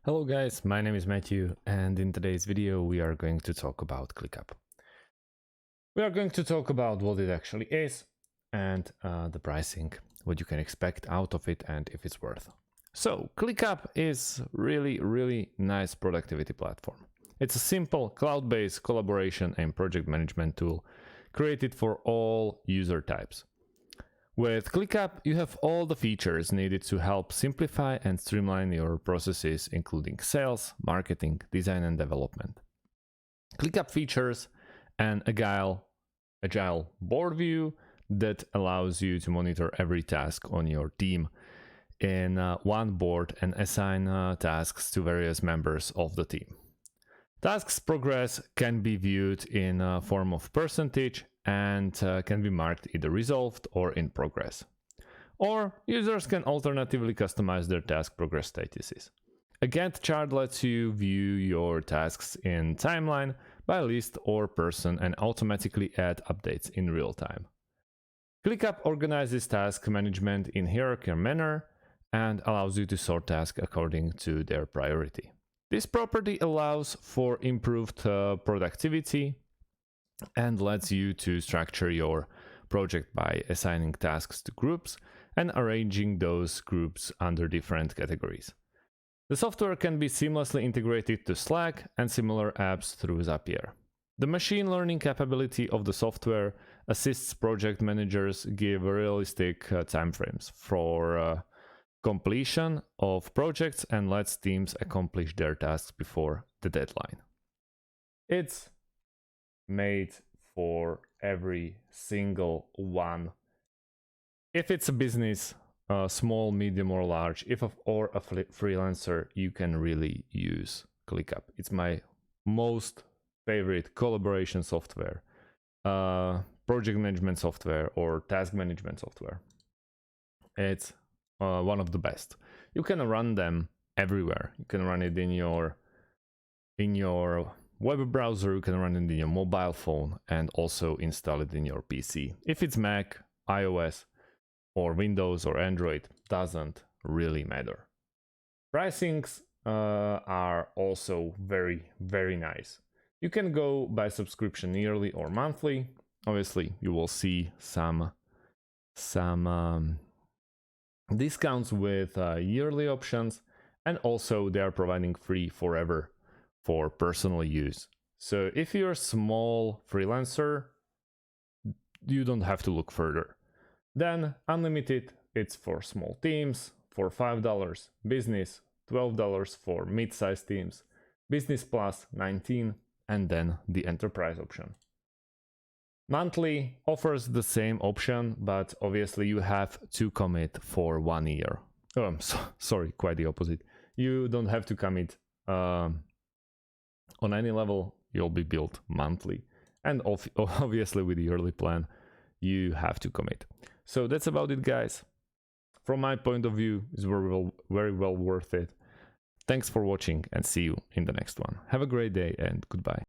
Hello guys, my name is Matthew, and in today's video we are going to talk about Clickup. We are going to talk about what it actually is and the pricing, what you can expect out of it and if it's worth. So Clickup is really nice productivity platform. It's a simple cloud-based collaboration and project management tool created for all user types. With Clickup, you have all the features needed to help simplify and streamline your processes, including sales, marketing, design, and development. Clickup features an agile board view that allows you to monitor every task on your team in one board and assign tasks to various members of the team. Tasks progress can be viewed in a form of percentage and can be marked either resolved or in progress. Or users can alternatively customize their task progress statuses. A Gantt chart lets you view your tasks in timeline by list or person and automatically add updates in real time. ClickUp organizes task management in hierarchical manner and allows you to sort tasks according to their priority. This property allows for improved productivity and lets you to structure your project by assigning tasks to groups and arranging those groups under different categories. The software can be seamlessly integrated to Slack and similar apps through Zapier. The machine learning capability of the software assists project managers give realistic timeframes for completion of projects and lets teams accomplish their tasks before the deadline. It's made for every single one. If it's a business, small, medium, or large, or a freelancer, you can really use ClickUp. It's my most favorite collaboration software, project management software, or task management software. It's one of the best. You can run them everywhere. You can run it in your web browser, you can run it in your mobile phone, and also install it in your PC. If it's Mac, iOS, or Windows or Android, doesn't really matter. Pricings are also very nice. You can go by subscription yearly or monthly. Obviously, you will see some discounts with yearly options, and also they are providing free forever for personal use. So if you're a small freelancer, you don't have to look further. Then unlimited, it's for small teams for $5, business $12 for mid-sized teams, business plus $19, and then the enterprise option. Monthly offers the same option, but obviously you have to commit for 1 year. Oh, I'm sorry, quite the opposite. You don't have to commit on any level. You'll be billed monthly, and obviously with the yearly plan you have to commit. So that's about it, guys. From my point of view, it's very well worth it. Thanks for watching and see you in the next one. Have a great day and goodbye.